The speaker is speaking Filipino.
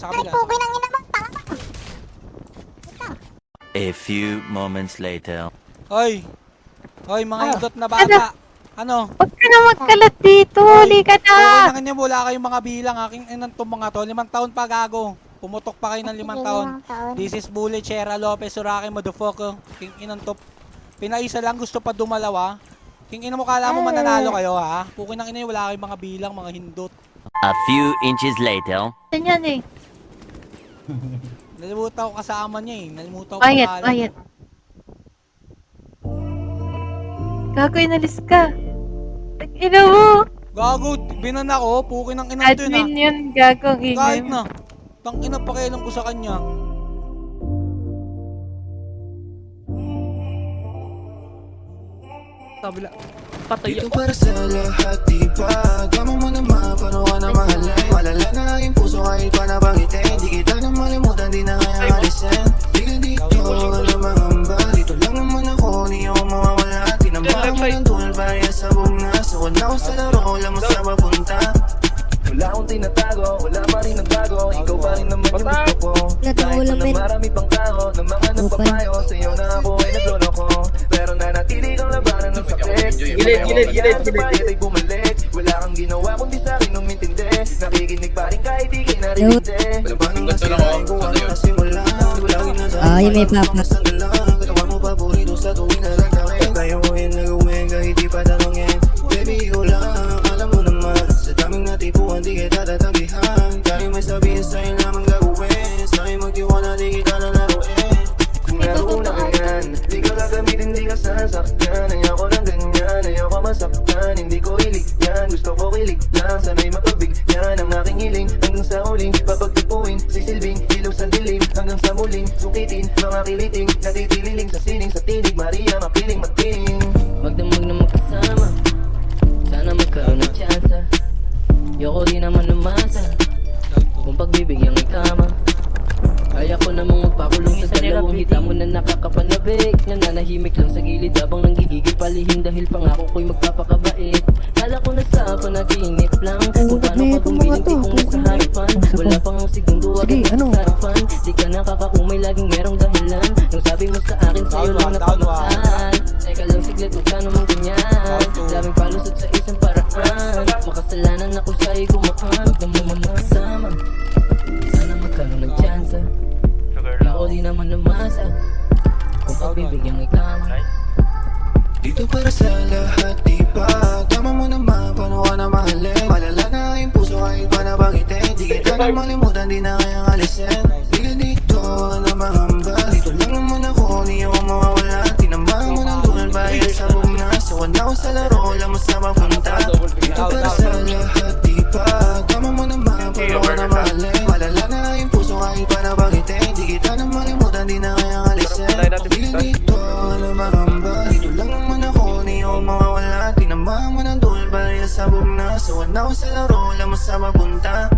Sa Ay, kabila. pugoy ng ina mo. Tanga ka. A few moments later. Hoy! Hoy, mga hindot na bata! Ano? Huwag ka na magkalat dito. Huli ka na. Okay lang inyo, wala kayong mga bilang. Aking inang itong mga to. 5 taon pa gago. Pumutok pa kayo ng 5 taon. This is Bullet, Chera Lopez, Suraki, motherfucker. King inang to. Pinaisa lang, gusto pa dumalawa. King ina mo, kala mo mananalo kayo ha? Pukin ng ina, wala kayong mga bilang, mga hindot. A few inches later. Ganyan eh. Nalimutan ko kasama niya eh. Nalimutan ko Quiet, pangalan. quiet. Gago, inalis ka. Ina mo. Gago, binan ako. Pukin ng ina to Admin na. yun, gago. Ang Kahit ingay. na. Tang ina, pakialam ko sa kanya. Kabila. Patay Dito ako. para sa lahat, diba? Gama mo naman, paano ka na mahalin? Malala na aking puso kahit pa nabangitin. Di kita na malimutan, di na kaya alisin. Di ka dito, wala mangamba. Dito lang naman ako, di ako mawawala. Tinambahan mo ng dual, barya sa bugna. Suwan ako sa laro, alam mo sa mapunta. Wala akong tinatago, wala pa rin nagbago. Ikaw pa rin naman yung gusto ko. Kahit na marami pang tao, na mga nagpapayo. Sa'yo na ako ay naglolo ko. Pero nanatili kang labanan ng sakit. Gilid. Ay bumalik. Wala kang ginawa kundi sa'kin umintindi. Nakikinig pa rin kahit di kinarindi. Wala pa nang nasirain kung ano nasimula. Wala ginasama yung may papa. Katawan mo paborito sa tuwing nalagawin. Kaya ko yung nagawin kahit di pa tanongin. Baby, ikaw lang, alam mo naman. Sa daming natipuan, di kita tatagihan. Kaya may sabihin sa'yo lamang gagawin. Sa'yo magtiwala, di kita lalaruin. Kung laro na yan, di ka gagamitin, di ka sasakyan. Ayoko lang ganyan, ayoko masaktan. Hindi ko hilig yan, gusto ko kilig lang. Sana'y mapabigyan ang aking hiling. Hanggang sa huling, papagtipuin, sisilbing ilaw sa dilim. Hanggang sa muling, sukitin, mga kiliting. Natitililing sa sining, sa tinig, Maria, mapiling, mating. Magdamag na magkasama, sana magkaroon ng tsansa. Yoko di naman umasa, kung pagbibigyan ay kama. Kaya ko namang magpakulong sa dalawang hita mo na nakakapanabik. Nananahimik lang sa gilid habang nanggigigil palihim. Dahil pangako ko'y magpapakabait. Kala ko na sa panaginip lang. Kung paano ka gumiling di kong nasa harapan. Wala pang ang segundo agad sa sarapan. Di ka nakakaumay, laging merong dahilan. Nung sabi mo sa akin sa'yo lang napamahal. Teka lang siglit, huwag ka naman ganyan. Daming palusot sa isang paraan. Makasalanan ako sa'yo gumaan. Huwag naman mamasama, sana magkaroon ng tsansa. Ako di naman namasa, kung pagbibigyan ay kama. Dito para sa lahat, diba? Tama mo naman, paano ka na mahalin? Malala na aking puso kahit pa nabangitin. Di kita na malimutan, di na kayang alisin. Di ka dito, na mangamba. Dito lang naman ako, di ako mawawala. Tinambahan mo ng dugal, bayad sa bugna. Suwan ako sa laro, alam mo sa mapunta. Dito para sa lahat, diba? Tama mo naman, paano ka na mahalin? Malala na aking puso kahit pa nabangitin. Di kita na malimutan, di na kayang alisin. Di ka dito, na mangamba. Dito lang naman ako, di ako mawawala. Tinambahan mo ng dugal, bayad sa bugna. Suwan ako sa laro, alam mo sa mapunta.